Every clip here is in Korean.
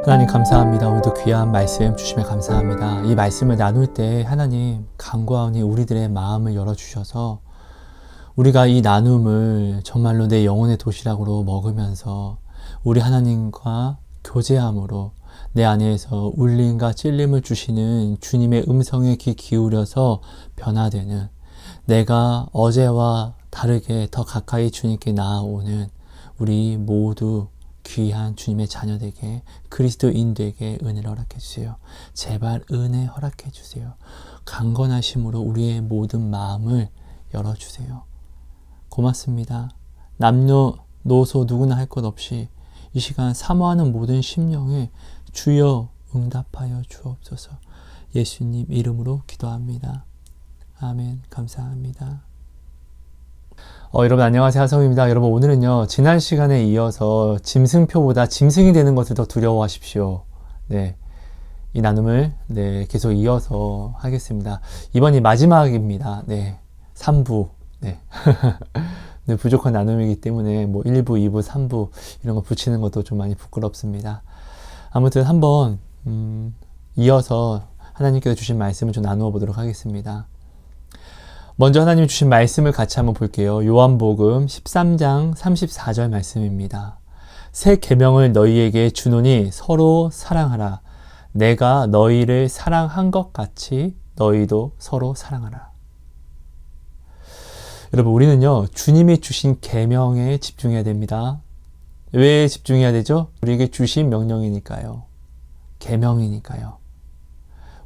하나님 감사합니다. 오늘도 귀한 말씀 주심에 감사합니다. 이 말씀을 나눌 때 하나님 간구하오니 우리들의 마음을 열어주셔서 우리가 이 나눔을 정말로 내 영혼의 도시락으로 먹으면서 우리 하나님과 교제함으로 내 안에서 울림과 찔림을 주시는 주님의 음성에 귀 기울여서 변화되는, 내가 어제와 다르게 더 가까이 주님께 나아오는 우리 모두 귀한 주님의 자녀되게, 그리스도인되게 은혜를 허락해 주세요. 제발 은혜 허락해 주세요. 강건하심으로 우리의 모든 마음을 열어주세요. 고맙습니다. 남녀노소 누구나 할 것 없이 이 시간 사모하는 모든 심령에 주여 응답하여 주옵소서. 예수님 이름으로 기도합니다. 아멘. 감사합니다. 여러분 안녕하세요. 하성입니다. 여러분 오늘은요, 지난 시간에 이어서 짐승표보다 짐승이 되는 것을 더 두려워하십시오. 네, 이 나눔을 계속 이어서 하겠습니다. 이번이 마지막입니다. 3부. 네. 부족한 나눔이기 때문에 1부, 2부, 3부 이런 거 붙이는 것도 좀 많이 부끄럽습니다. 아무튼 한번 이어서 하나님께서 주신 말씀을 좀 나누어 보도록 하겠습니다. 먼저 하나님이 주신 말씀을 같이 한번 볼게요. 요한복음 13장 34절 말씀입니다. 새 계명을 너희에게 주노니 서로 사랑하라. 내가 너희를 사랑한 것 같이 너희도 서로 사랑하라. 여러분 우리는요, 주님이 주신 계명에 집중해야 됩니다. 왜 집중해야 되죠? 우리에게 주신 명령이니까요. 계명이니까요.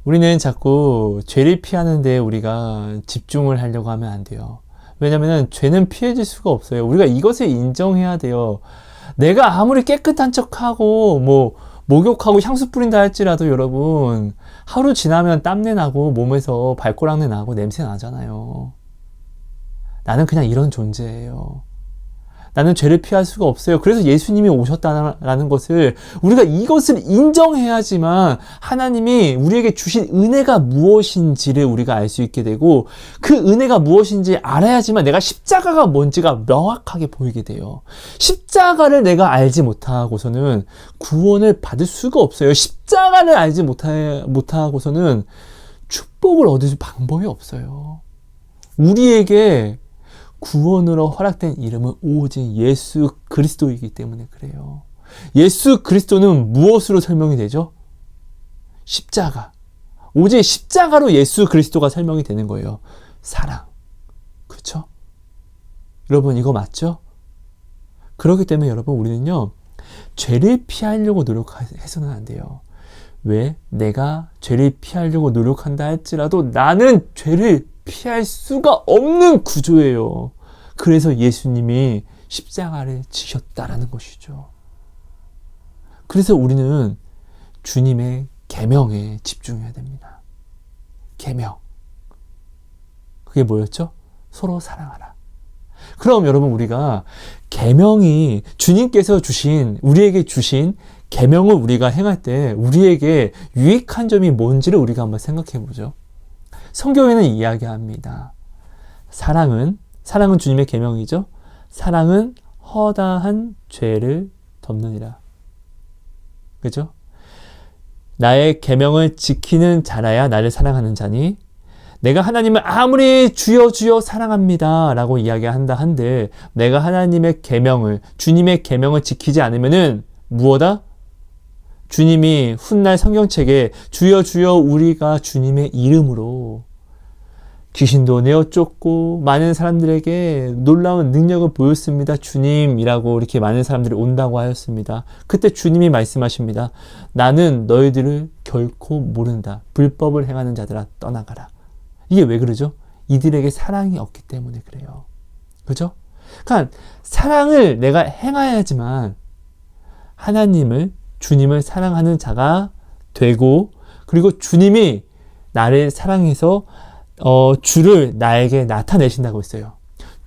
우리는 자꾸 죄를 피하는 데 우리가 집중을 하려고 하면 안 돼요. 왜냐하면 죄는 피해질 수가 없어요. 우리가 이것을 인정해야 돼요. 내가 아무리 깨끗한 척하고 목욕하고 향수 뿌린다 할지라도 여러분, 하루 지나면 땀내 나고 몸에서 발꼬락내 나고 냄새 나잖아요. 나는 그냥 이런 존재예요. 나는 죄를 피할 수가 없어요. 그래서 예수님이 오셨다는 것을, 우리가 이것을 인정해야지만 하나님이 우리에게 주신 은혜가 무엇인지를 우리가 알 수 있게 되고, 그 은혜가 무엇인지 알아야지만 내가 십자가가 뭔지가 명확하게 보이게 돼요. 십자가를 내가 알지 못하고서는 구원을 받을 수가 없어요. 십자가를 알지 못하고서는 축복을 얻을 방법이 없어요. 우리에게 구원으로 허락된 이름은 오직 예수 그리스도이기 때문에 그래요. 예수 그리스도는 무엇으로 설명이 되죠? 십자가. 오직 십자가로 예수 그리스도가 설명이 되는 거예요. 사랑. 그렇죠? 여러분 이거 맞죠? 그렇기 때문에 여러분 우리는요, 죄를 피하려고 노력해서는 안 돼요. 왜? 내가 죄를 피하려고 노력한다 할지라도 나는 죄를 피할 수가 없는 구조예요. 그래서 예수님이 십자가를 지셨다라는 것이죠. 그래서 우리는 주님의 계명에 집중해야 됩니다. 계명. 그게 뭐였죠? 서로 사랑하라. 그럼 여러분 우리가 계명이 주님께서 우리에게 주신 계명을 우리가 행할 때 우리에게 유익한 점이 뭔지를 우리가 한번 생각해 보죠. 성경에는 이야기합니다. 사랑은 주님의 계명이죠. 사랑은 허다한 죄를 덮느니라. 그죠? 나의 계명을 지키는 자라야 나를 사랑하는 자니, 내가 하나님을 아무리 주여 주여 사랑합니다 라고 이야기한다 한들, 내가 하나님의 계명을, 주님의 계명을 지키지 않으면은 무엇다? 주님이 훗날 성경책에 주여 주여 우리가 주님의 이름으로 귀신도 내어 쫓고 많은 사람들에게 놀라운 능력을 보였습니다. 주님이라고 이렇게 많은 사람들이 온다고 하였습니다. 그때 주님이 말씀하십니다. 나는 너희들을 결코 모른다. 불법을 행하는 자들아 떠나가라. 이게 왜 그러죠? 이들에게 사랑이 없기 때문에 그래요. 그죠? 그러니까 사랑을 내가 행해야지만 주님을 사랑하는 자가 되고, 그리고 주님이 나를 사랑해서 주를 나에게 나타내신다고 했어요.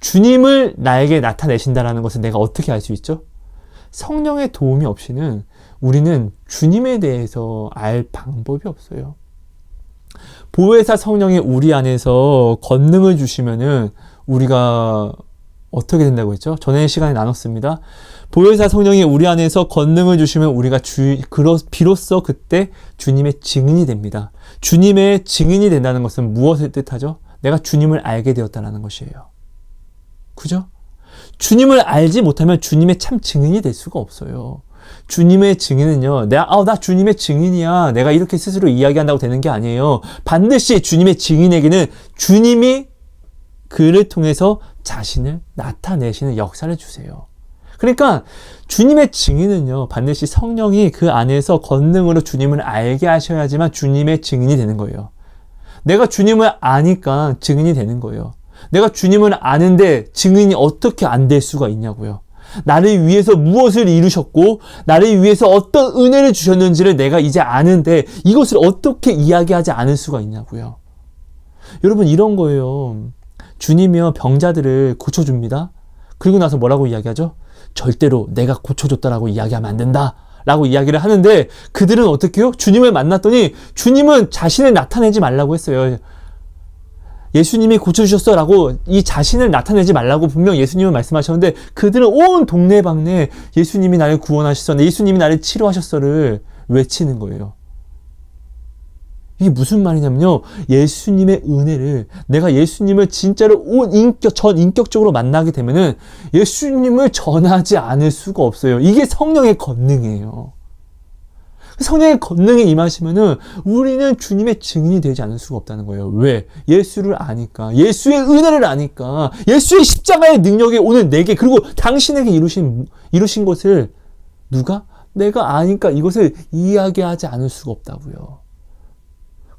주님을 나에게 나타내신다라는 것을 내가 어떻게 알 수 있죠? 성령의 도움이 없이는 우리는 주님에 대해서 알 방법이 없어요. 보혜사 성령이 우리 안에서 권능을 주시면은 우리가 어떻게 된다고 했죠? 전에 시간에 나눴습니다. 보혜사 성령이 우리 안에서 권능을 주시면 우리가 비로소 그때 주님의 증인이 됩니다. 주님의 증인이 된다는 것은 무엇을 뜻하죠? 내가 주님을 알게 되었다는 것이에요. 그죠? 주님을 알지 못하면 주님의 참 증인이 될 수가 없어요. 주님의 증인은요, 나 주님의 증인이야. 내가 이렇게 스스로 이야기한다고 되는 게 아니에요. 반드시 주님의 증인에게는 주님이 그를 통해서 자신을 나타내시는 역사를 주세요. 그러니까 주님의 증인은요, 반드시 성령이 그 안에서 권능으로 주님을 알게 하셔야지만 주님의 증인이 되는 거예요. 내가 주님을 아니까 증인이 되는 거예요. 내가 주님을 아는데 증인이 어떻게 안 될 수가 있냐고요. 나를 위해서 무엇을 이루셨고 나를 위해서 어떤 은혜를 주셨는지를 내가 이제 아는데 이것을 어떻게 이야기하지 않을 수가 있냐고요. 여러분, 이런 거예요. 주님이요, 병자들을 고쳐줍니다. 그리고 나서 뭐라고 이야기하죠? 절대로 내가 고쳐줬다라고 이야기하면 안 된다 라고 이야기를 하는데, 그들은 어떻게 해요? 주님을 만났더니 주님은 자신을 나타내지 말라고 했어요. 예수님이 고쳐주셨어 라고 이 자신을 나타내지 말라고 분명 예수님은 말씀하셨는데, 그들은 온 동네방네 예수님이 나를 구원하셨어, 예수님이 나를 치료하셨어를 외치는 거예요. 이게 무슨 말이냐면요, 예수님의 은혜를, 내가 예수님을 진짜로 전인격적으로 만나게 되면은 예수님을 전하지 않을 수가 없어요. 이게 성령의 권능이에요. 성령의 권능이 임하시면은 우리는 주님의 증인이 되지 않을 수가 없다는 거예요. 왜? 예수를 아니까, 예수의 은혜를 아니까, 예수의 십자가의 능력이 오늘 내게, 그리고 당신에게 이루신 것을 누가? 내가 아니까 이것을 이야기하지 않을 수가 없다고요.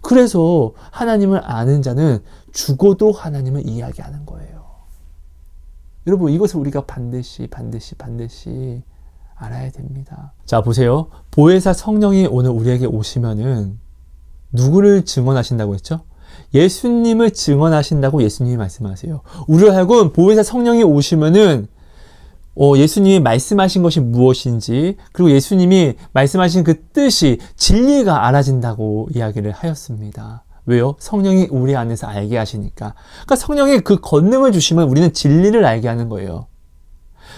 그래서 하나님을 아는 자는 죽어도 하나님을 이야기하는 거예요. 여러분, 이것을 우리가 반드시 알아야 됩니다. 자, 보세요. 보혜사 성령이 오늘 우리에게 오시면은 누구를 증언하신다고 했죠? 예수님을 증언하신다고 예수님이 말씀하세요. 우리로 하여금 보혜사 성령이 오시면은 예수님이 말씀하신 것이 무엇인지, 그리고 예수님이 말씀하신 그 뜻이, 진리가 알아진다고 이야기를 하였습니다. 왜요? 성령이 우리 안에서 알게 하시니까. 그러니까 성령이 그 권능을 주시면 우리는 진리를 알게 하는 거예요.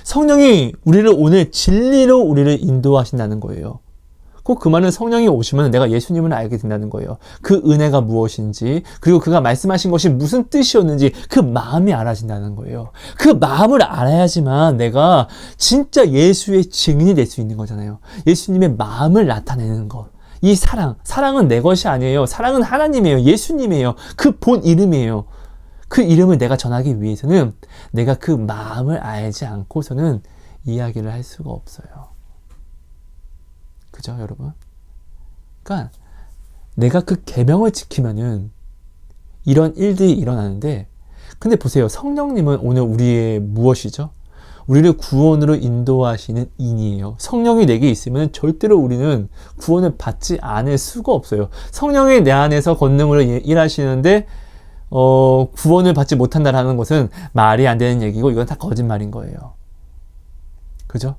성령이 우리를 오늘 진리로 우리를 인도하신다는 거예요. 꼭 그 말은 성령이 오시면 내가 예수님을 알게 된다는 거예요. 그 은혜가 무엇인지, 그리고 그가 말씀하신 것이 무슨 뜻이었는지 그 마음이 알아진다는 거예요. 그 마음을 알아야지만 내가 진짜 예수의 증인이 될 수 있는 거잖아요. 예수님의 마음을 나타내는 것. 이 사랑은 내 것이 아니에요. 사랑은 하나님이에요. 예수님이에요. 그 본 이름이에요. 그 이름을 내가 전하기 위해서는 내가 그 마음을 알지 않고서는 이야기를 할 수가 없어요. 그죠, 여러분? 그러니까 내가 그 계명을 지키면은 이런 일들이 일어나는데, 근데 보세요. 성령님은 오늘 우리의 무엇이죠? 우리를 구원으로 인도하시는 인이에요. 성령이 내게 있으면 절대로 우리는 구원을 받지 않을 수가 없어요. 성령이 내 안에서 권능으로 일하시는데 구원을 받지 못한다라는 것은 말이 안 되는 얘기고, 이건 다 거짓말인 거예요. 그죠?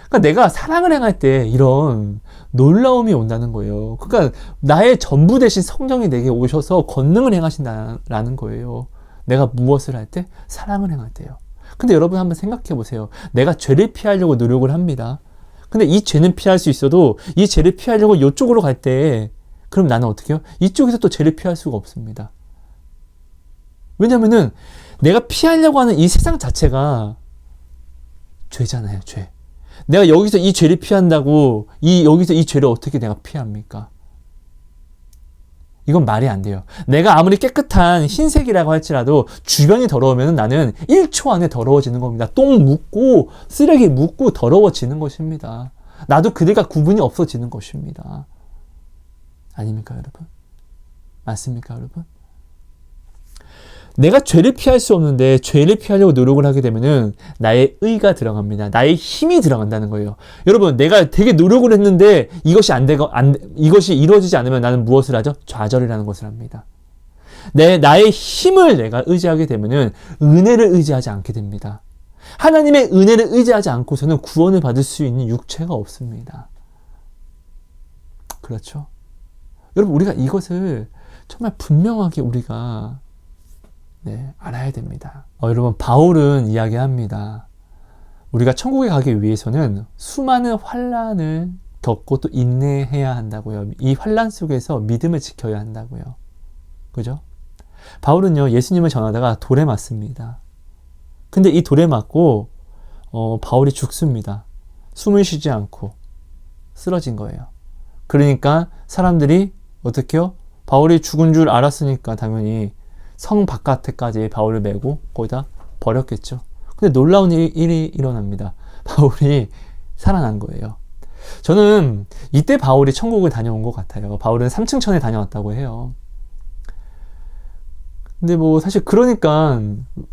그러니까 내가 사랑을 행할 때 이런 놀라움이 온다는 거예요. 그러니까 나의 전부 되신 성령이 내게 오셔서 권능을 행하신다는 거예요. 내가 무엇을 할 때? 사랑을 행할 때요. 근데 여러분 한번 생각해 보세요. 내가 죄를 피하려고 노력을 합니다. 근데 이 죄는 피할 수 있어도 이 죄를 피하려고 이쪽으로 갈 때, 그럼 나는 어떻게 해요? 이쪽에서 또 죄를 피할 수가 없습니다. 왜냐면은 내가 피하려고 하는 이 세상 자체가 죄잖아요, 죄. 내가 여기서 이 죄를 피한다고 여기서 이 죄를 어떻게 내가 피합니까? 이건 말이 안 돼요. 내가 아무리 깨끗한 흰색이라고 할지라도 주변이 더러우면 나는 1초 안에 더러워지는 겁니다. 똥 묻고 쓰레기 묻고 더러워지는 것입니다. 나도 그들과 구분이 없어지는 것입니다. 아닙니까, 여러분? 맞습니까, 여러분? 내가 죄를 피할 수 없는데 죄를 피하려고 노력을 하게 되면은 나의 의가 들어갑니다. 나의 힘이 들어간다는 거예요. 여러분, 내가 되게 노력을 했는데 이것이 이루어지지 않으면 나는 무엇을 하죠? 좌절이라는 것을 합니다. 나의 힘을 내가 의지하게 되면은 은혜를 의지하지 않게 됩니다. 하나님의 은혜를 의지하지 않고서는 구원을 받을 수 있는 육체가 없습니다. 그렇죠? 여러분, 우리가 이것을 정말 분명하게 우리가 네, 알아야 됩니다. 여러분, 바울은 이야기합니다. 우리가 천국에 가기 위해서는 수많은 환난을 겪고 또 인내해야 한다고요. 이 환난 속에서 믿음을 지켜야 한다고요. 그죠? 바울은요, 예수님을 전하다가 돌에 맞습니다. 근데 이 돌에 맞고 바울이 죽습니다. 숨을 쉬지 않고 쓰러진 거예요. 그러니까 사람들이 어떻게요? 바울이 죽은 줄 알았으니까 당연히 성 바깥에까지 바울을 메고 거기다 버렸겠죠. 근데 놀라운 일이 일어납니다. 바울이 살아난 거예요. 저는 이때 바울이 천국을 다녀온 것 같아요. 바울은 3층 천에 다녀왔다고 해요. 근데 뭐 사실 그러니까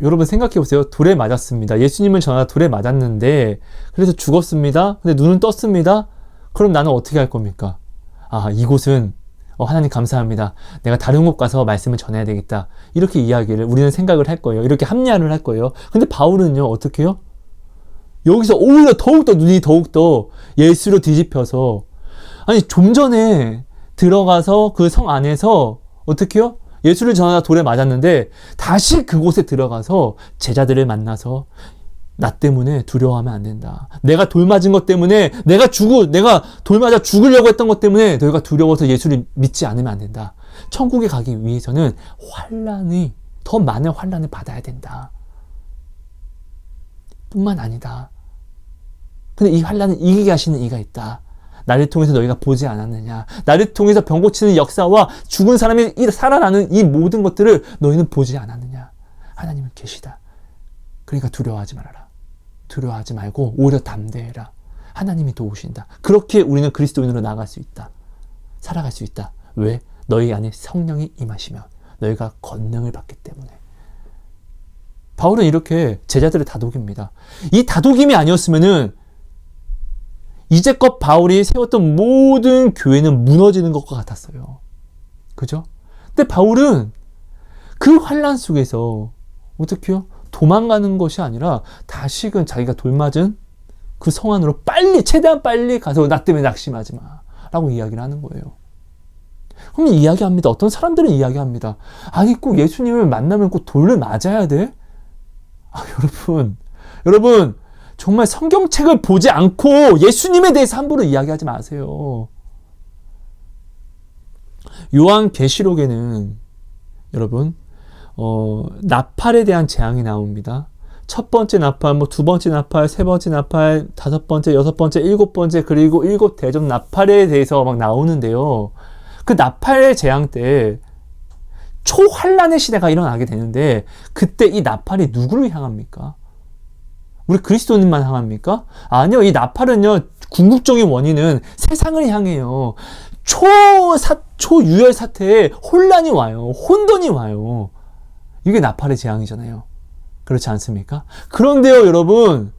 여러분 생각해 보세요. 돌에 맞았습니다. 예수님을 전하 돌에 맞았는데 그래서 죽었습니다. 근데 눈은 떴습니다. 그럼 나는 어떻게 할 겁니까? 이곳은 하나님 감사합니다. 내가 다른 곳 가서 말씀을 전해야 되겠다. 이렇게 이야기를 우리는 생각을 할 거예요. 이렇게 합리화를 할 거예요. 근데 바울은요, 어떻게 해요? 여기서 오히려 더욱더 눈이 더욱더 예수로 뒤집혀서, 아니 좀 전에 들어가서 그 성 안에서 어떻게 해요? 예수를 전하다 돌에 맞았는데 다시 그곳에 들어가서 제자들을 만나서 나 때문에 두려워하면 안 된다. 내가 돌 맞은 것 때문에 내가 돌 맞아 죽으려고 했던 것 때문에 너희가 두려워서 예수를 믿지 않으면 안 된다. 천국에 가기 위해서는 더 많은 환난을 받아야 된다. 뿐만 아니다. 근데 이 환난을 이기게 하시는 이가 있다. 나를 통해서 너희가 보지 않았느냐. 나를 통해서 병 고치는 역사와 죽은 사람이 살아나는 이 모든 것들을 너희는 보지 않았느냐. 하나님은 계시다. 그러니까 두려워하지 말아라. 두려워하지 말고 오히려 담대해라. 하나님이 도우신다. 그렇게 우리는 그리스도인으로 나아갈 수 있다. 살아갈 수 있다. 왜? 너희 안에 성령이 임하시면 너희가 권능을 받기 때문에. 바울은 이렇게 제자들을 다독입니다. 이 다독임이 아니었으면은 이제껏 바울이 세웠던 모든 교회는 무너지는 것과 같았어요. 그죠? 근데 바울은 그 환난 속에서 어떻게 해요? 도망가는 것이 아니라 다시금 자기가 돌맞은 그 성 안으로 최대한 빨리 가서 나 때문에 낙심하지 마 라고 이야기를 하는 거예요. 그럼 이야기합니다. 어떤 사람들은 이야기합니다. 아니 꼭 예수님을 만나면 꼭 돌을 맞아야 돼? 여러분 정말 성경책을 보지 않고 예수님에 대해서 함부로 이야기하지 마세요. 요한계시록에는 여러분 나팔에 대한 재앙이 나옵니다. 첫 번째 나팔, 두 번째 나팔, 세 번째 나팔, 다섯 번째, 여섯 번째, 일곱 번째, 그리고 일곱 대접 나팔에 대해서 막 나오는데요. 그 나팔의 재앙 때 초환란의 시대가 일어나게 되는데 그때 이 나팔이 누구를 향합니까? 우리 그리스도인만 향합니까? 아니요. 이 나팔은요. 궁극적인 원인은 세상을 향해요. 초유혈 사태에 혼란이 와요. 혼돈이 와요. 이게 나팔의 재앙이잖아요. 그렇지 않습니까? 그런데요, 여러분,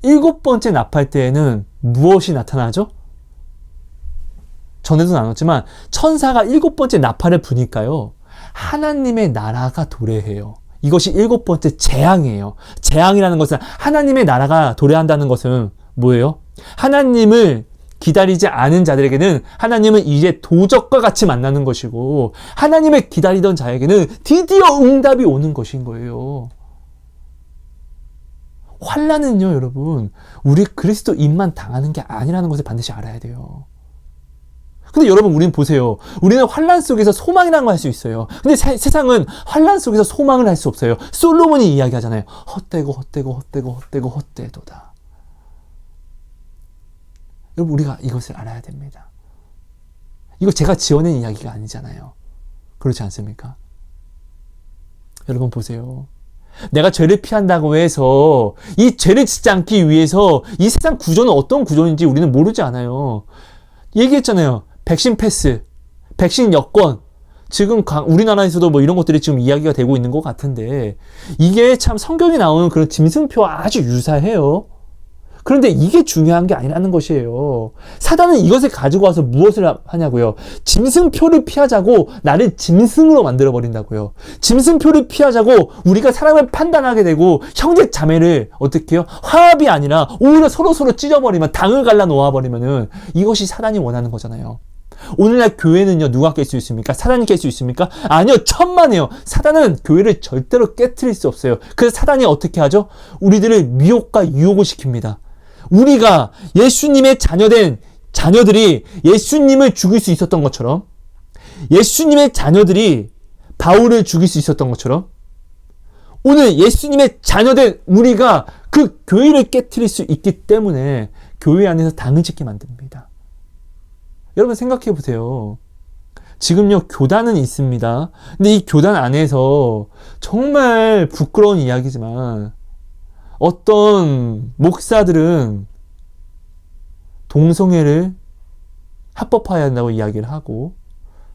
일곱 번째 나팔 때에는 무엇이 나타나죠? 전에도 나눴지만 천사가 일곱 번째 나팔을 부니까요. 하나님의 나라가 도래해요. 이것이 일곱 번째 재앙이에요. 재앙이라는 것은 하나님의 나라가 도래한다는 것은 뭐예요? 하나님을 기다리지 않은 자들에게는 하나님은 이제 도적과 같이 만나는 것이고 하나님을 기다리던 자에게는 드디어 응답이 오는 것인 거예요. 환난은요, 여러분, 우리 그리스도인만 당하는 게 아니라는 것을 반드시 알아야 돼요. 근데 여러분, 우리는 보세요. 우리는 환난 속에서 소망이라는 걸 할 수 있어요. 근데 세상은 환난 속에서 소망을 할 수 없어요. 솔로몬이 이야기하잖아요. 헛되도다. 여러분, 우리가 이것을 알아야 됩니다. 이거 제가 지어낸 이야기가 아니잖아요. 그렇지 않습니까? 여러분 보세요. 내가 죄를 피한다고 해서 이 죄를 짓지 않기 위해서 이 세상 구조는 어떤 구조인지 우리는 모르지 않아요. 얘기했잖아요. 백신 패스, 백신 여권. 지금 우리나라에서도 뭐 이런 것들이 지금 이야기가 되고 있는 것 같은데 이게 참 성경에 나오는 그런 짐승표와 아주 유사해요. 그런데 이게 중요한 게 아니라는 것이에요. 사단은 이것을 가지고 와서 무엇을 하냐고요. 짐승표를 피하자고 나를 짐승으로 만들어버린다고요. 짐승표를 피하자고 우리가 사람을 판단하게 되고 형제 자매를 어떻게 해요? 화합이 아니라 오히려 서로 찢어버리면 당을 갈라 놓아버리면은 이것이 사단이 원하는 거잖아요. 오늘날 교회는요, 누가 깰 수 있습니까? 사단이 깰 수 있습니까? 아니요, 천만에요. 사단은 교회를 절대로 깨트릴 수 없어요. 그래서 사단이 어떻게 하죠? 우리들을 미혹과 유혹을 시킵니다. 우리가 예수님의 자녀된 자녀들이 예수님을 죽일 수 있었던 것처럼, 예수님의 자녀들이 바울을 죽일 수 있었던 것처럼, 오늘 예수님의 자녀된 우리가 그 교회를 깨트릴 수 있기 때문에 교회 안에서 당을 짓게 만듭니다. 여러분 생각해 보세요. 지금요, 교단은 있습니다. 근데 이 교단 안에서 정말 부끄러운 이야기지만 어떤 목사들은 동성애를 합법화해야 한다고 이야기를 하고,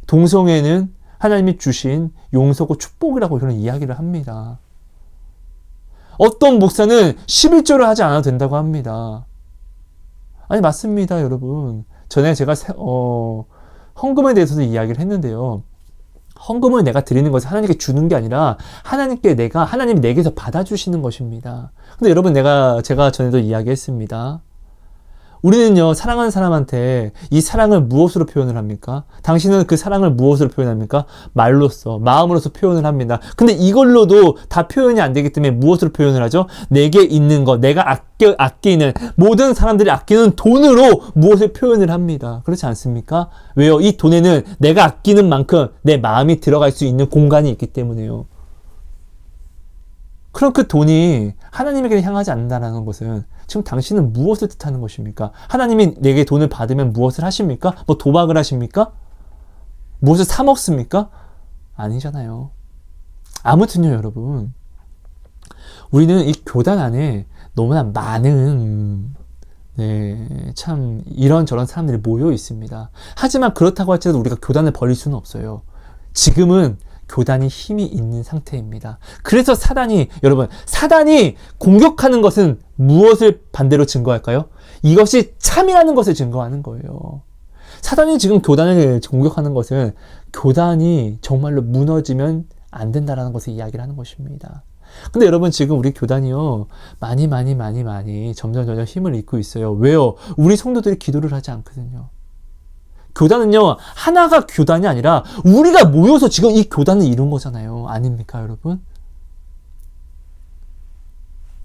동성애는 하나님이 주신 용서고 축복이라고 그런 이야기를 합니다. 어떤 목사는 11조를 하지 않아도 된다고 합니다. 아니, 맞습니다, 여러분. 전에 제가 헌금에 대해서도 이야기를 했는데요. 헌금을 내가 드리는 것은 하나님께 주는 게 아니라 하나님이 내게서 받아주시는 것입니다. 근데 여러분, 제가 전에도 이야기했습니다. 우리는요, 사랑하는 사람한테 이 사랑을 무엇으로 표현을 합니까? 당신은 그 사랑을 무엇으로 표현합니까? 말로써, 마음으로써 표현을 합니다. 근데 이걸로도 다 표현이 안 되기 때문에 무엇으로 표현을 하죠? 내게 있는 것, 내가 아끼는, 모든 사람들이 아끼는 돈으로 무엇을 표현을 합니다. 그렇지 않습니까? 왜요? 이 돈에는 내가 아끼는 만큼 내 마음이 들어갈 수 있는 공간이 있기 때문에요. 그럼 그 돈이 하나님에게 향하지 않는다는 것은 지금 당신은 무엇을 뜻하는 것입니까? 하나님이 내게 돈을 받으면 무엇을 하십니까? 뭐 도박을 하십니까? 무엇을 사 먹습니까? 아니잖아요. 아무튼요, 여러분. 우리는 이 교단 안에 너무나 많은 참 이런저런 사람들이 모여 있습니다. 하지만 그렇다고 할지라도 우리가 교단을 버릴 수는 없어요. 지금은 교단이 힘이 있는 상태입니다. 그래서 여러분, 사단이 공격하는 것은 무엇을 반대로 증거할까요? 이것이 참이라는 것을 증거하는 거예요. 사단이 지금 교단을 공격하는 것은 교단이 정말로 무너지면 안 된다라는 것을 이야기를 하는 것입니다. 근데 여러분, 지금 우리 교단이요, 많이 점점 힘을 잃고 있어요. 왜요? 우리 성도들이 기도를 하지 않거든요. 교단은요, 하나가 교단이 아니라 우리가 모여서 지금 이 교단을 이룬 거잖아요. 아닙니까, 여러분?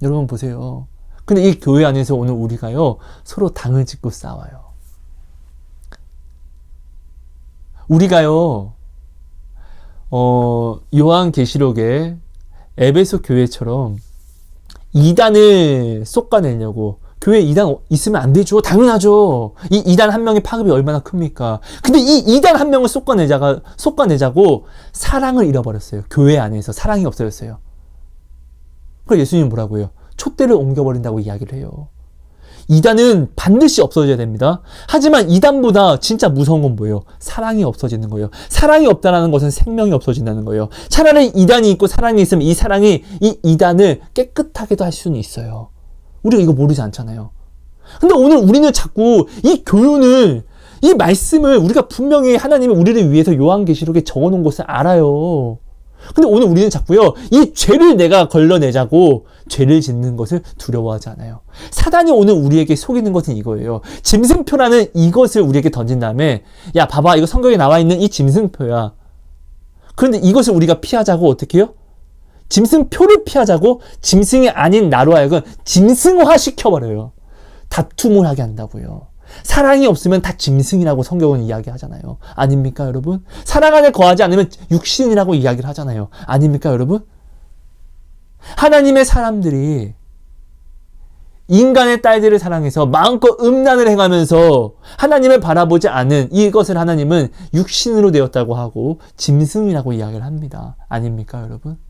여러분 보세요. 근데 이 교회 안에서 오늘 우리가요, 서로 당을 짓고 싸워요. 우리가요, 요한계시록에 에베소 교회처럼 이단을 쏟아내려고, 교회에 이단 있으면 안 되죠. 당연하죠. 이 이단 한 명의 파급이 얼마나 큽니까? 근데 이 이단 한 명을 쏟아내자고 사랑을 잃어버렸어요. 교회 안에서 사랑이 없어졌어요. 그래서 예수님은 뭐라고 해요? 촛대를 옮겨버린다고 이야기를 해요. 이단은 반드시 없어져야 됩니다. 하지만 이단보다 진짜 무서운 건 뭐예요? 사랑이 없어지는 거예요. 사랑이 없다는 것은 생명이 없어진다는 거예요. 차라리 이단이 있고 사랑이 있으면 이 사랑이 이 이단을 깨끗하게도 할 수는 있어요. 우리가 이거 모르지 않잖아요. 근데 오늘 우리는 자꾸 이 교훈을, 이 말씀을 우리가 분명히 하나님이 우리를 위해서 요한계시록에 적어놓은 것을 알아요. 근데 오늘 우리는 자꾸요, 이 죄를 내가 걸러내자고 죄를 짓는 것을 두려워하지 않아요. 사단이 오늘 우리에게 속이는 것은 이거예요. 짐승표라는 이것을 우리에게 던진 다음에, 야, 봐봐, 이거 성경에 나와 있는 이 짐승표야. 그런데 이것을 우리가 피하자고 어떻게 해요? 짐승표를 피하자고 짐승이 아닌 나로 하여금 짐승화 시켜버려요. 다툼을 하게 한다고요. 사랑이 없으면 다 짐승이라고 성경은 이야기하잖아요. 아닙니까, 여러분? 사랑 안에 거하지 않으면 육신이라고 이야기를 하잖아요. 아닙니까, 여러분? 하나님의 사람들이 인간의 딸들을 사랑해서 마음껏 음란을 행하면서 하나님을 바라보지 않은 이것을 하나님은 육신으로 되었다고 하고 짐승이라고 이야기를 합니다. 아닙니까, 여러분?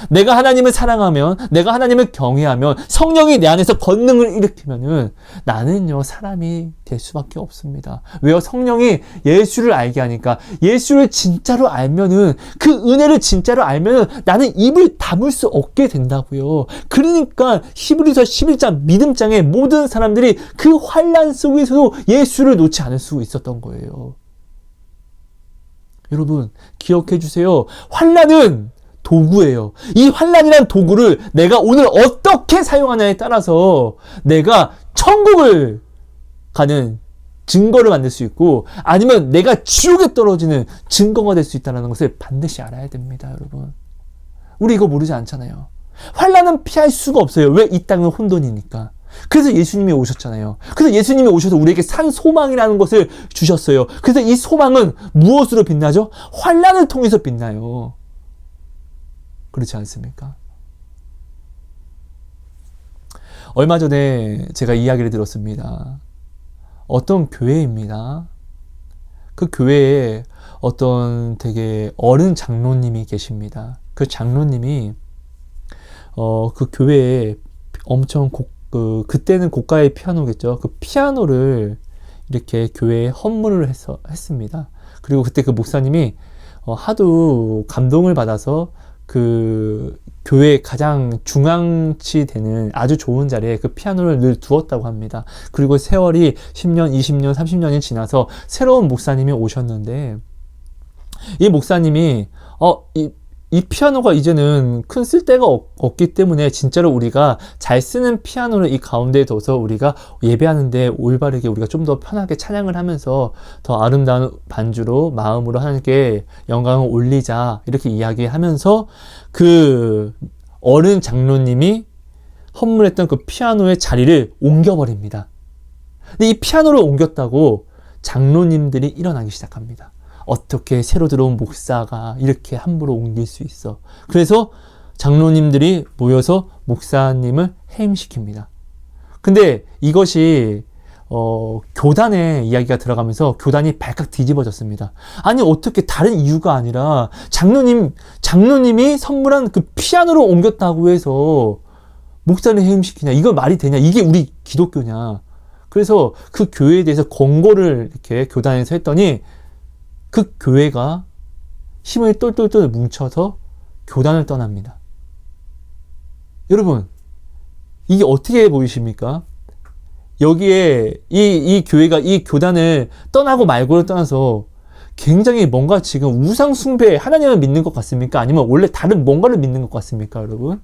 내가 하나님을 사랑하면, 내가 하나님을 경외하면, 성령이 내 안에서 권능을 일으키면은 나는요, 사람이 될 수밖에 없습니다. 왜요? 성령이 예수를 알게 하니까. 예수를 진짜로 알면은, 그 은혜를 진짜로 알면은 나는 입을 다물 수 없게 된다고요. 그러니까 히브리서 11장 믿음장에 모든 사람들이 그 환난 속에서도 예수를 놓지 않을 수 있었던 거예요. 여러분, 기억해 주세요. 환난은 도구예요. 이 환난이란 도구를 내가 오늘 어떻게 사용하냐에 따라서 내가 천국을 가는 증거를 만들 수 있고, 아니면 내가 지옥에 떨어지는 증거가 될 수 있다는 것을 반드시 알아야 됩니다, 여러분. 우리 이거 모르지 않잖아요. 환난은 피할 수가 없어요. 왜? 이 땅은 혼돈이니까. 그래서 예수님이 오셨잖아요. 그래서 예수님이 오셔서 우리에게 산 소망이라는 것을 주셨어요. 그래서 이 소망은 무엇으로 빛나죠? 환난을 통해서 빛나요. 그렇지 않습니까? 얼마 전에 제가 이야기를 들었습니다. 어떤 교회입니다. 그 교회에 어떤 되게 어른 장로님이 계십니다. 그 장로님이 그 교회에 엄청 그때는 고가의 피아노겠죠. 그 피아노를 이렇게 교회에 헌물을 했습니다. 그리고 그때 그 목사님이 하도 감동을 받아서 그 교회 가장 중앙치 되는 아주 좋은 자리에 그 피아노를 늘 두었다고 합니다. 그리고 세월이 10년, 20년, 30년이 지나서 새로운 목사님이 오셨는데, 이 목사님이 이 피아노가 이제는 큰 쓸데가 없기 때문에 진짜로 우리가 잘 쓰는 피아노를 이 가운데에 둬서 우리가 예배하는데 올바르게 우리가 좀 더 편하게 찬양을 하면서 더 아름다운 반주로 마음으로 하나님께 영광을 올리자, 이렇게 이야기하면서 그 어른 장로님이 헌물했던 그 피아노의 자리를 옮겨버립니다. 근데 이 피아노를 옮겼다고 장로님들이 일어나기 시작합니다. 어떻게 새로 들어온 목사가 이렇게 함부로 옮길 수 있어. 그래서 장로님들이 모여서 목사님을 해임시킵니다. 근데 이것이 교단의 이야기가 들어가면서 교단이 발칵 뒤집어졌습니다. 아니, 어떻게 다른 이유가 아니라 장로님이 선물한 그 피아노를 옮겼다고 해서 목사를 해임시키냐? 이거 말이 되냐? 이게 우리 기독교냐? 그래서 그 교회에 대해서 권고를 이렇게 교단에서 했더니 그 교회가 힘을 똘똘똘 뭉쳐서 교단을 떠납니다. 여러분, 이게 어떻게 보이십니까? 여기에 이 교회가 이 교단을 떠나고 말고를 떠나서 굉장히 뭔가 지금 우상 숭배, 하나님을 믿는 것 같습니까? 아니면 원래 다른 뭔가를 믿는 것 같습니까, 여러분?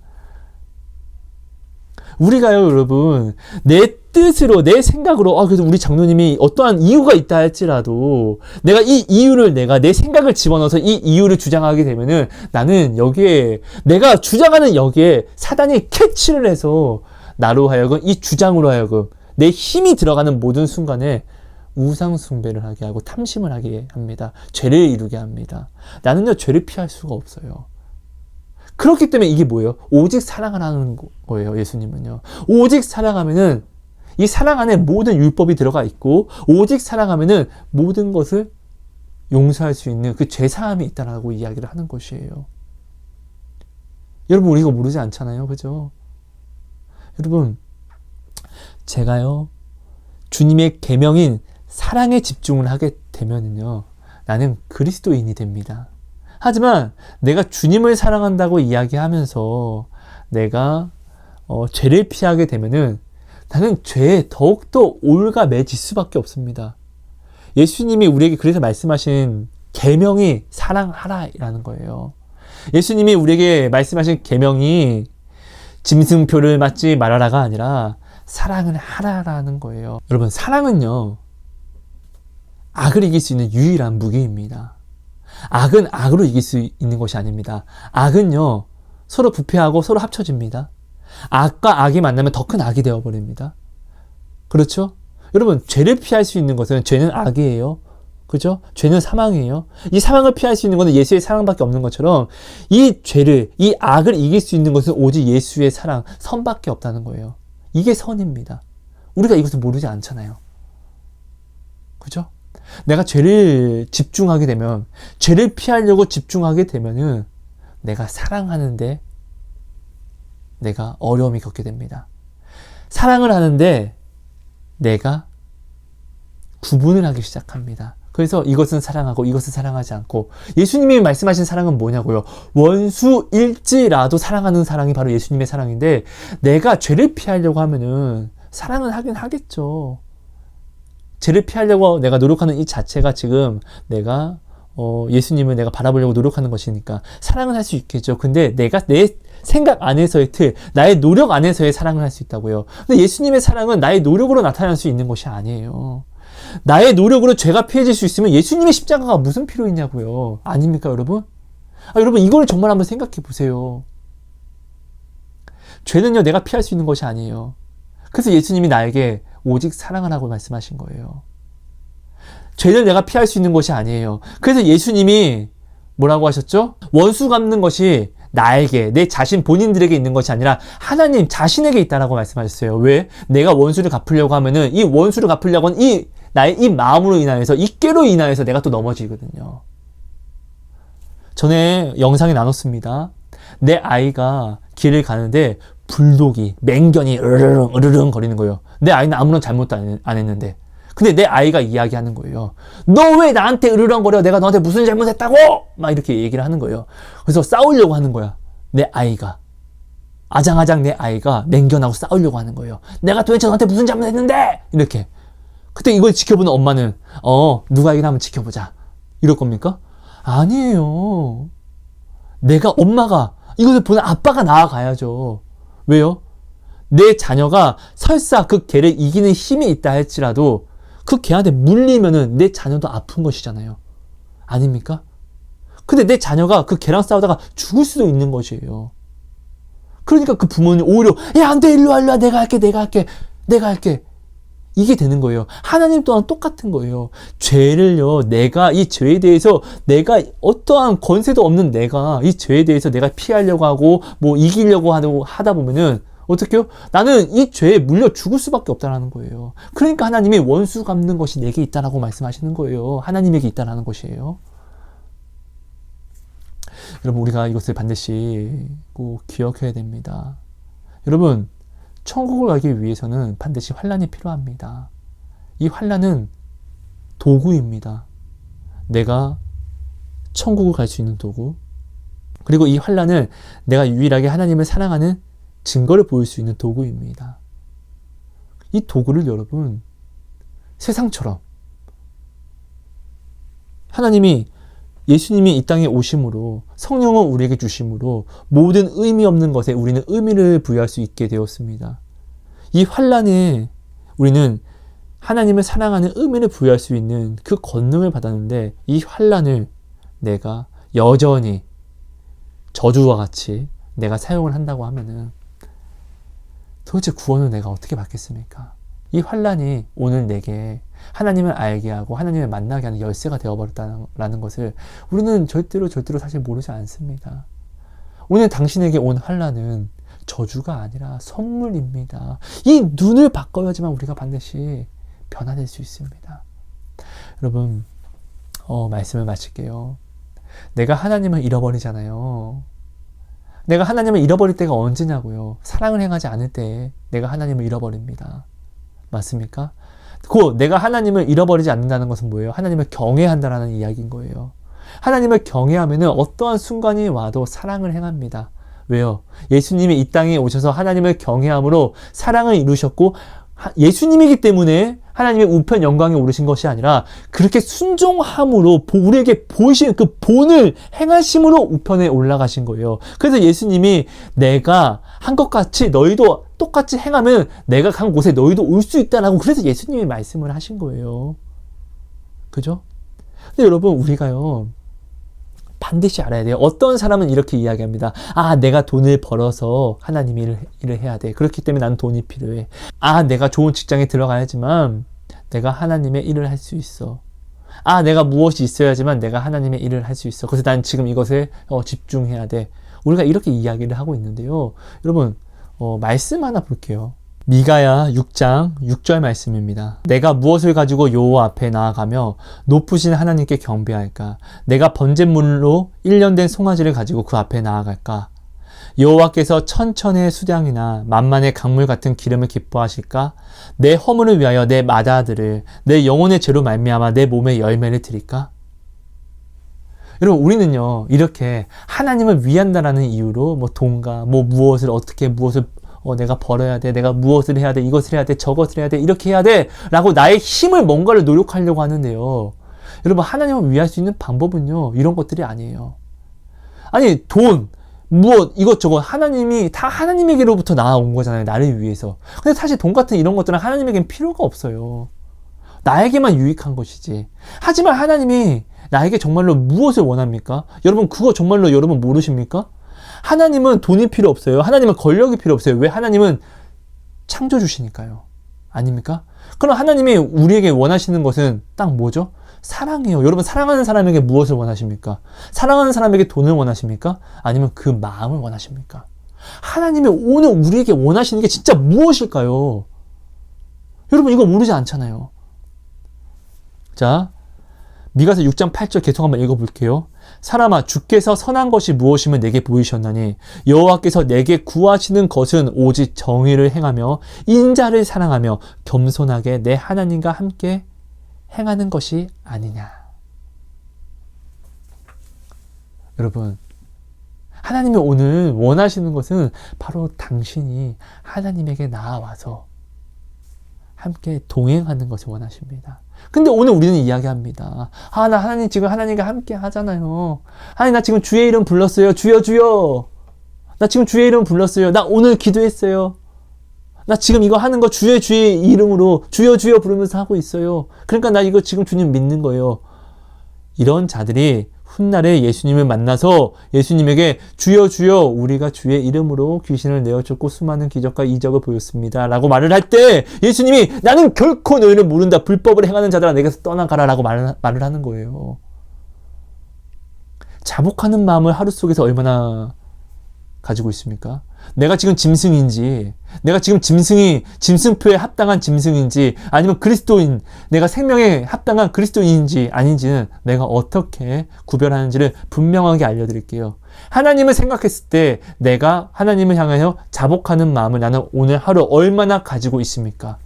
우리가요, 여러분, 내 뜻으로, 내 생각으로, 그래서 우리 장로님이 어떠한 이유가 있다 할지라도, 내가 이 이유를 내 생각을 집어넣어서 이 이유를 주장하게 되면은, 나는 여기에, 내가 주장하는 여기에 사단이 캐치를 해서, 나로 하여금, 이 주장으로 하여금, 내 힘이 들어가는 모든 순간에 우상숭배를 하게 하고 탐심을 하게 합니다. 죄를 이루게 합니다. 나는요, 죄를 피할 수가 없어요. 그렇기 때문에 이게 뭐예요? 오직 사랑하라는 거예요, 예수님은요. 오직 사랑하면은 이 사랑 안에 모든 율법이 들어가 있고, 오직 사랑하면은 모든 것을 용서할 수 있는 그 죄사함이 있다라고 이야기를 하는 것이에요. 여러분, 우리 이거 모르지 않잖아요, 그죠? 여러분, 제가요, 주님의 계명인 사랑에 집중을 하게 되면은요, 나는 그리스도인이 됩니다. 하지만 내가 주님을 사랑한다고 이야기하면서 내가 죄를 피하게 되면은 나는 죄에 더욱더 올가매질 수밖에 없습니다. 예수님이 우리에게 그래서 말씀하신 계명이 사랑하라라는 거예요. 예수님이 우리에게 말씀하신 계명이 짐승표를 맞지 말아라가 아니라 사랑을 하라라는 거예요. 여러분, 사랑은요, 악을 이길 수 있는 유일한 무기입니다. 악은 악으로 이길 수 있는 것이 아닙니다. 악은요, 서로 부패하고 서로 합쳐집니다. 악과 악이 만나면 더 큰 악이 되어버립니다. 그렇죠? 여러분, 죄를 피할 수 있는 것은, 죄는 악이에요. 그죠? 죄는 사망이에요. 이 사망을 피할 수 있는 것은 예수의 사랑밖에 없는 것처럼, 이 죄를, 이 악을 이길 수 있는 것은 오직 예수의 사랑, 선밖에 없다는 거예요. 이게 선입니다. 우리가 이것을 모르지 않잖아요. 그죠? 내가 죄를 집중하게 되면, 죄를 피하려고 집중하게 되면은 내가 사랑하는데 내가 어려움이 겪게 됩니다. 사랑을 하는데 내가 구분을 하기 시작합니다. 그래서 이것은 사랑하고 이것은 사랑하지 않고, 예수님이 말씀하신 사랑은 뭐냐고요? 원수일지라도 사랑하는 사랑이 바로 예수님의 사랑인데, 내가 죄를 피하려고 하면은 사랑은 하긴 하겠죠. 죄를 피하려고 내가 노력하는 이 자체가 지금 내가 예수님을 내가 바라보려고 노력하는 것이니까 사랑은 할 수 있겠죠. 근데 내가 내 생각 안에서의 틀, 나의 노력 안에서의 사랑을 할 수 있다고요. 근데 예수님의 사랑은 나의 노력으로 나타날 수 있는 것이 아니에요. 나의 노력으로 죄가 피해질 수 있으면 예수님의 십자가가 무슨 필요 있냐고요. 아닙니까, 여러분? 여러분, 이걸 정말 한번 생각해 보세요. 죄는요, 내가 피할 수 있는 것이 아니에요. 그래서 예수님이 나에게 오직 사랑하라고 말씀하신 거예요. 죄를 내가 피할 수 있는 것이 아니에요. 그래서 예수님이 뭐라고 하셨죠? 원수 갚는 것이 나에게, 내 자신 본인들에게 있는 것이 아니라 하나님 자신에게 있다라고 말씀하셨어요. 왜? 내가 원수를 갚으려고 하면은 이 원수를 갚으려고 하는 나의 이 마음으로 인하여서, 이 꾀로 인하여서 내가 또 넘어지거든요. 전에 영상에 나눴습니다. 내 아이가 길을 가는데 불독이, 맹견이 으르릉 거리는 거예요. 내 아이는 아무런 잘못도 안 했는데. 근데 내 아이가 이야기하는 거예요. 너 왜 나한테 으르렁거려? 내가 너한테 무슨 잘못했다고? 막 이렇게 얘기를 하는 거예요. 그래서 싸우려고 하는 거야. 내 아이가. 아장아장 내 아이가 맹견하고 싸우려고 하는 거예요. 내가 도대체 너한테 무슨 잘못했는데? 이렇게. 그때 이걸 지켜보는 엄마는 누가 이기나 한번 지켜보자. 이럴 겁니까? 아니에요. 엄마가 이것을 보는 아빠가 나아가야죠. 왜요? 내 자녀가 설사 그 개를 이기는 힘이 있다 할지라도 그 개한테 물리면은 내 자녀도 아픈 것이잖아요. 아닙니까? 근데 내 자녀가 그 개랑 싸우다가 죽을 수도 있는 것이에요. 그러니까 그 부모님 오히려 야, 안 돼, 일로 와, 내가 할게. 이게 되는 거예요. 하나님 또한 똑같은 거예요. 죄를요, 내가 이 죄에 대해서 내가 어떠한 권세도 없는 내가 이 죄에 대해서 내가 피하려고 하고 뭐 이기려고 하다 보면은 어떻게요? 나는 이 죄에 물려 죽을 수밖에 없다라는 거예요. 그러니까 하나님이 원수 갚는 것이 내게 있다라고 말씀하시는 거예요. 하나님에게 있다라는 것이에요. 여러분, 우리가 이것을 반드시 꼭 기억해야 됩니다. 여러분, 천국을 가기 위해서는 반드시 환난이 필요합니다. 이 환난은 도구입니다. 내가 천국을 갈 수 있는 도구. 그리고 이 환난을 내가 유일하게 하나님을 사랑하는 증거를 보일 수 있는 도구입니다. 이 도구를 여러분, 세상처럼 예수님이 이 땅에 오심으로, 성령을 우리에게 주심으로 모든 의미 없는 것에 우리는 의미를 부여할 수 있게 되었습니다. 이 환난에 우리는 하나님을 사랑하는 의미를 부여할 수 있는 그 권능을 받았는데, 이 환난을 내가 여전히 저주와 같이 내가 사용을 한다고 하면은 도대체 구원을 내가 어떻게 받겠습니까? 이 환난이 오늘 내게 하나님을 알게 하고 하나님을 만나게 하는 열쇠가 되어버렸다는 것을 우리는 절대로 사실 모르지 않습니다. 오늘 당신에게 온 환난은 저주가 아니라 선물입니다. 이 눈을 바꿔야지만 우리가 반드시 변화될 수 있습니다. 여러분, 말씀을 마칠게요. 내가 하나님을 잃어버리잖아요. 내가 하나님을 잃어버릴 때가 언제냐고요. 사랑을 행하지 않을 때에 내가 하나님을 잃어버립니다. 맞습니까? 내가 하나님을 잃어버리지 않는다는 것은 뭐예요? 하나님을 경외한다라는 이야기인 거예요. 하나님을 경외하면은 어떠한 순간이 와도 사랑을 행합니다. 왜요? 예수님이 이 땅에 오셔서 하나님을 경외함으로 사랑을 이루셨고, 예수님이기 때문에 하나님의 우편 영광에 오르신 것이 아니라 그렇게 순종함으로 우리에게 보이신 그 본을 행하심으로 우편에 올라가신 거예요. 그래서 예수님이 내가 한 것 같이 너희도 똑같이 행하면 내가 간 곳에 너희도 올 수 있다라고, 그래서 예수님이 말씀을 하신 거예요. 그죠? 근데 여러분, 우리가요 반드시 알아야 돼요. 어떤 사람은 이렇게 이야기합니다. 내가 돈을 벌어서 하나님 일을 해야 돼. 그렇기 때문에 난 돈이 필요해. 내가 좋은 직장에 들어가야지만 내가 하나님의 일을 할 수 있어. 내가 무엇이 있어야지만 내가 하나님의 일을 할 수 있어. 그래서 난 지금 이것에 집중해야 돼. 우리가 이렇게 이야기를 하고 있는데요. 여러분, 말씀 하나 볼게요. 미가야 6장 6절 말씀입니다. 내가 무엇을 가지고 여호와 앞에 나아가며 높으신 하나님께 경배할까? 내가 번제물로 1년 된 송아지를 가지고 그 앞에 나아갈까? 여호와께서 천천의 수량이나 만만의 강물 같은 기름을 기뻐하실까? 내 허물을 위하여 내 맏아들을, 내 영혼의 죄로 말미암아 내 몸에 열매를 드릴까? 여러분, 우리는요 이렇게 하나님을 위한다라는 이유로 돈과 무엇을 내가 벌어야 돼, 내가 무엇을 해야 돼, 이것을 해야 돼, 저것을 해야 돼, 이렇게 해야 돼 라고 나의 힘을 뭔가를 노력하려고 하는데요, 여러분, 하나님을 위할 수 있는 방법은요 이런 것들이 아니에요. 아니, 돈, 무엇, 이것저것 하나님이 다 하나님에게로부터 나온 거잖아요, 나를 위해서. 근데 사실 돈 같은 이런 것들은 하나님에겐 필요가 없어요. 나에게만 유익한 것이지. 하지만 하나님이 나에게 정말로 무엇을 원합니까? 여러분 그거 정말로 여러분 모르십니까? 하나님은 돈이 필요 없어요. 하나님은 권력이 필요 없어요. 왜? 하나님은 창조주시니까요. 아닙니까? 그럼 하나님이 우리에게 원하시는 것은 딱 뭐죠? 사랑이에요. 여러분 사랑하는 사람에게 무엇을 원하십니까? 사랑하는 사람에게 돈을 원하십니까? 아니면 그 마음을 원하십니까? 하나님이 오늘 우리에게 원하시는 게 진짜 무엇일까요? 여러분 이거 모르지 않잖아요. 자, 미가서 6장 8절 계속 한번 읽어볼게요. 사람아, 주께서 선한 것이 무엇이면 내게 보이셨나니 여호와께서 내게 구하시는 것은 오직 정의를 행하며 인자를 사랑하며 겸손하게 내 하나님과 함께 행하는 것이 아니냐. 여러분, 하나님이 오늘 원하시는 것은 바로 당신이 하나님에게 나아와서 함께 동행하는 것을 원하십니다. 근데 오늘 우리는 이야기합니다. 나 하나님 지금 하나님과 함께 하잖아요. 하나님 나 지금 주의 이름 불렀어요. 주여 주여. 나 지금 주의 이름 불렀어요. 나 오늘 기도했어요. 나 지금 이거 하는 거 주의 이름으로 주여 주여 부르면서 하고 있어요. 그러니까 나 이거 지금 주님 믿는 거예요. 이런 자들이 훗날에 예수님을 만나서 예수님에게 주여 주여 우리가 주의 이름으로 귀신을 내어쫓고 수많은 기적과 이적을 보였습니다 라고 말을 할 때 예수님이 나는 결코 너희를 모른다. 불법을 행하는 자들아 내게서 떠나가라 라고 말을 하는 거예요. 자복하는 마음을 하루 속에서 얼마나 가지고 있습니까? 내가 지금 짐승인지, 내가 지금 짐승표에 합당한 짐승인지, 아니면 그리스도인, 내가 생명에 합당한 그리스도인인지 아닌지는 내가 어떻게 구별하는지를 분명하게 알려드릴게요. 하나님을 생각했을 때 내가 하나님을 향하여 자복하는 마음을 나는 오늘 하루 얼마나 가지고 있습니까?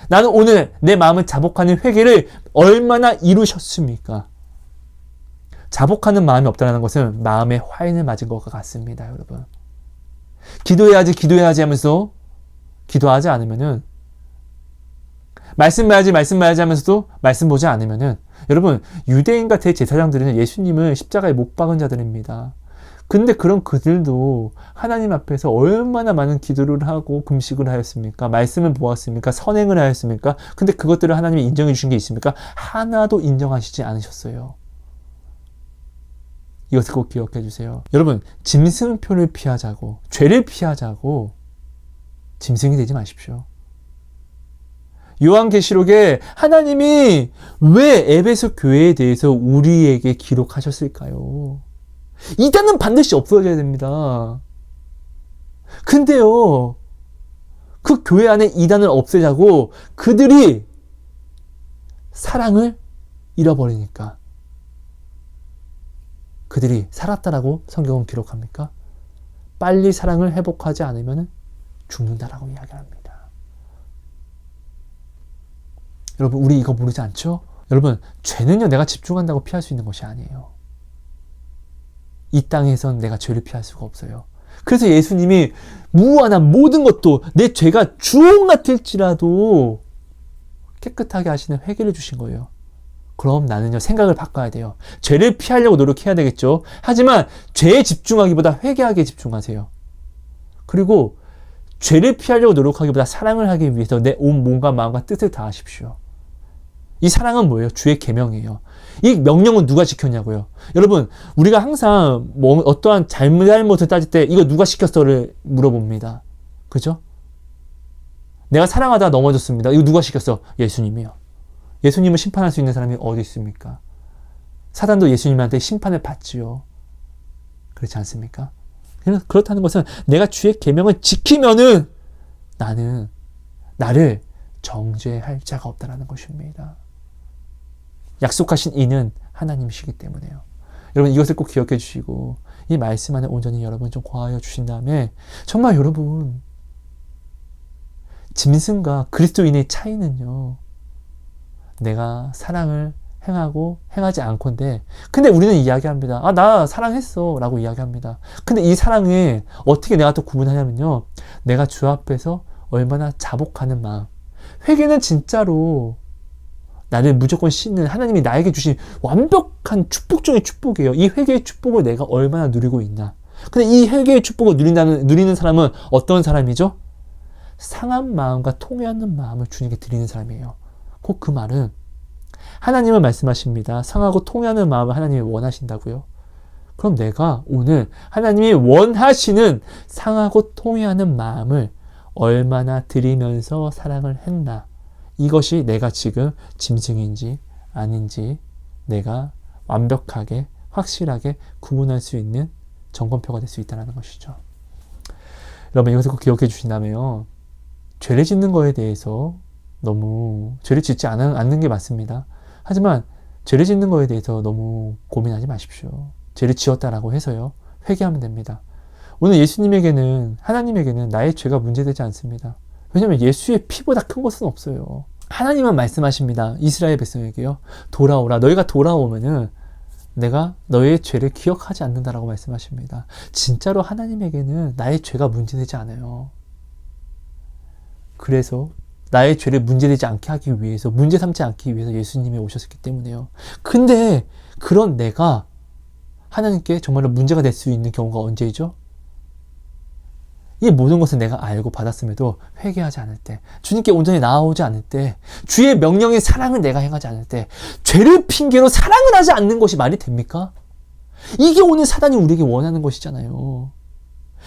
나는 오늘 내 마음을 자복하는 회개를 얼마나 이루셨습니까? 자복하는 마음이 없다는 것은 마음에 화인을 맞은 것과 같습니다, 여러분. 기도해야지 하면서 기도하지 않으면은 말씀 봐야지 하면서도 말씀 보지 않으면은 여러분 유대인과 대제사장들은 예수님을 십자가에 못 박은 자들입니다. 근데 그런 그들도 하나님 앞에서 얼마나 많은 기도를 하고 금식을 하였습니까? 말씀을 보았습니까? 선행을 하였습니까? 근데 그것들을 하나님이 인정해 주신 게 있습니까? 하나도 인정하시지 않으셨어요. 이것을 꼭 기억해 주세요. 여러분, 짐승표를 피하자고, 죄를 피하자고 짐승이 되지 마십시오. 요한계시록에 하나님이 왜 에베소 교회에 대해서 우리에게 기록하셨을까요? 이단은 반드시 없어져야 됩니다. 근데요, 그 교회 안에 이단을 없애자고 그들이 사랑을 잃어버리니까 그들이 살았다라고 성경은 기록합니까? 빨리 사랑을 회복하지 않으면 죽는다라고 이야기합니다. 여러분, 우리 이거 모르지 않죠? 여러분, 죄는요, 내가 집중한다고 피할 수 있는 것이 아니에요. 이 땅에선 내가 죄를 피할 수가 없어요. 그래서 예수님이 무한한 모든 것도 내 죄가 주홍 같을지라도 깨끗하게 하시는 회개를 주신 거예요. 그럼 나는요, 생각을 바꿔야 돼요. 죄를 피하려고 노력해야 되겠죠. 하지만 죄에 집중하기보다 회개하기에 집중하세요. 그리고 죄를 피하려고 노력하기보다 사랑을 하기 위해서 내 온 몸과 마음과 뜻을 다하십시오. 이 사랑은 뭐예요? 주의 계명이에요. 이 명령은 누가 지켰냐고요? 여러분, 우리가 항상 어떠한 잘못을 따질 때 이거 누가 시켰어를 물어봅니다. 그죠? 내가 사랑하다가 넘어졌습니다. 이거 누가 시켰어? 예수님이요. 예수님을 심판할 수 있는 사람이 어디 있습니까? 사단도 예수님한테 심판을 받지요. 그렇지 않습니까? 그렇다는 것은 내가 주의 계명을 지키면은 나는 나를 정죄할 자가 없다는 것입니다. 약속하신 이는 하나님이시기 때문에요. 여러분, 이것을 꼭 기억해 주시고 이 말씀 안에 온전히 여러분 좀 거하여 주신 다음에 정말 여러분, 짐승과 그리스도인의 차이는요, 내가 사랑을 행하고 행하지 않건데, 근데 우리는 이야기합니다. 나 사랑했어 라고 이야기합니다. 근데 이 사랑에 어떻게 내가 또 구분하냐면요, 내가 주 앞에서 얼마나 자복하는 마음. 회개는 진짜로 나를 무조건 씻는 하나님이 나에게 주신 완벽한 축복 중의 축복이에요. 이 회개의 축복을 내가 얼마나 누리고 있나. 근데 이 회개의 축복을 누리는 사람은 어떤 사람이죠? 상한 마음과 통회하는 마음을 주님께 드리는 사람이에요. 곧 그 말은 하나님은 말씀하십니다. 상하고 통회하는 마음을 하나님이 원하신다고요. 그럼 내가 오늘 하나님이 원하시는 상하고 통회하는 마음을 얼마나 드리면서 사랑을 했나, 이것이 내가 지금 짐승인지 아닌지 내가 완벽하게 확실하게 구분할 수 있는 점검표가 될 수 있다는 것이죠. 여러분, 이것을 꼭 기억해 주신다면 죄를 짓는 거에 대해서 너무 죄를 짓지 않는 게 맞습니다. 하지만 죄를 짓는 거에 대해서 너무 고민하지 마십시오. 죄를 지었다라고 해서요, 회개하면 됩니다. 오늘 예수님에게는, 하나님에게는 나의 죄가 문제되지 않습니다. 왜냐하면 예수의 피보다 큰 것은 없어요. 하나님은 말씀하십니다. 이스라엘 백성에게요, 돌아오라. 너희가 돌아오면은 내가 너의 죄를 기억하지 않는다라고 말씀하십니다. 진짜로 하나님에게는 나의 죄가 문제되지 않아요. 그래서 나의 죄를 문제되지 않게 하기 위해서, 문제 삼지 않기 위해서 예수님이 오셨기 때문에요. 근데 그런 내가 하나님께 정말로 문제가 될 수 있는 경우가 언제이죠? 이 모든 것을 내가 알고 받았음에도 회개하지 않을 때, 주님께 온전히 나아오지 않을 때, 주의 명령의 사랑을 내가 행하지 않을 때, 죄를 핑계로 사랑을 하지 않는 것이 말이 됩니까? 이게 오늘 사단이 우리에게 원하는 것이잖아요.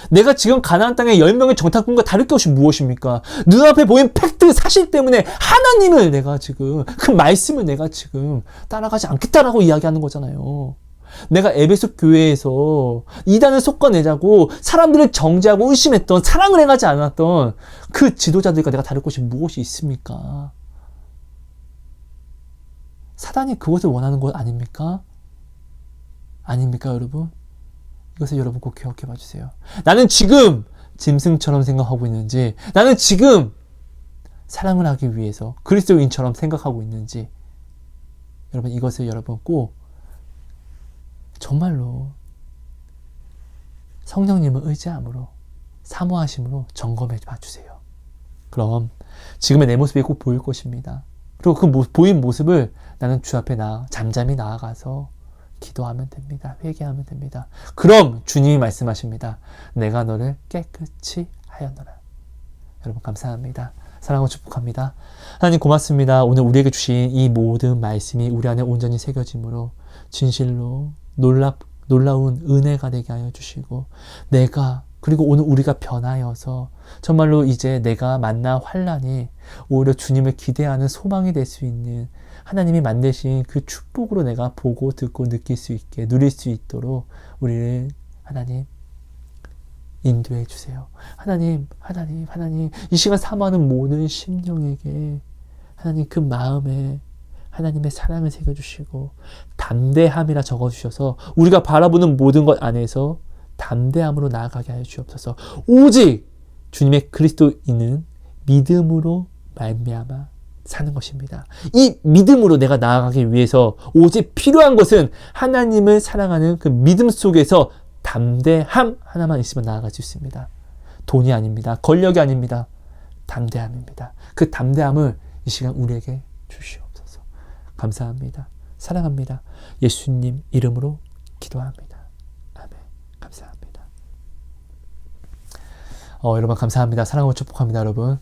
내가 지금 가나안 땅의 10명의 정탐꾼과 다를 것이 무엇입니까? 눈앞에 보인 팩트, 사실 때문에 하나님을 내가 지금, 그 말씀을 내가 지금 따라가지 않겠다라고 이야기하는 거잖아요. 내가 에베소 교회에서 이단을 솎아내자고 사람들을 정죄하고 의심했던, 사랑을 행하지 않았던 그 지도자들과 내가 다를 것이 무엇이 있습니까? 사단이 그것을 원하는 것 아닙니까? 아닙니까, 여러분? 이것을 여러분 꼭 기억해 봐주세요. 나는 지금 짐승처럼 생각하고 있는지, 나는 지금 사랑을 하기 위해서 그리스도인처럼 생각하고 있는지, 여러분 이것을 여러분 꼭 정말로 성령님을 의지함으로, 사모하심으로 점검해 봐주세요. 그럼 지금의 내 모습이 꼭 보일 것입니다. 그리고 그 보인 모습을 나는 주 앞에 잠잠히 나아가서 기도하면 됩니다. 회개하면 됩니다. 그럼 주님이 말씀하십니다. 내가 너를 깨끗이 하였노라. 여러분 감사합니다. 사랑하고 축복합니다. 하나님 고맙습니다. 오늘 우리에게 주신 이 모든 말씀이 우리 안에 온전히 새겨짐으로 진실로 놀라운 은혜가 되게 하여 주시고, 그리고 오늘 우리가 변하여서 정말로 이제 내가 만나 환난이 오히려 주님을 기대하는 소망이 될 수 있는, 하나님이 만드신 그 축복으로 내가 보고 듣고 느낄 수 있게, 누릴 수 있도록 우리를 하나님 인도해 주세요. 하나님, 이 시간 사모하는 모든 심령에게 하나님 그 마음에 하나님의 사랑을 새겨주시고 담대함이라 적어주셔서 우리가 바라보는 모든 것 안에서 담대함으로 나아가게 하여 주옵소서. 오직 주님의 그리스도인은 믿음으로 말미암아 사는 것입니다. 이 믿음으로 내가 나아가기 위해서 오직 필요한 것은 하나님을 사랑하는 그 믿음 속에서 담대함 하나만 있으면 나아갈 수 있습니다. 돈이 아닙니다. 권력이 아닙니다. 담대함입니다. 그 담대함을 이 시간 우리에게 주시옵소서. 감사합니다. 사랑합니다. 예수님 이름으로 기도합니다. 아멘. 감사합니다. 여러분 감사합니다. 사랑하고 축복합니다. 여러분.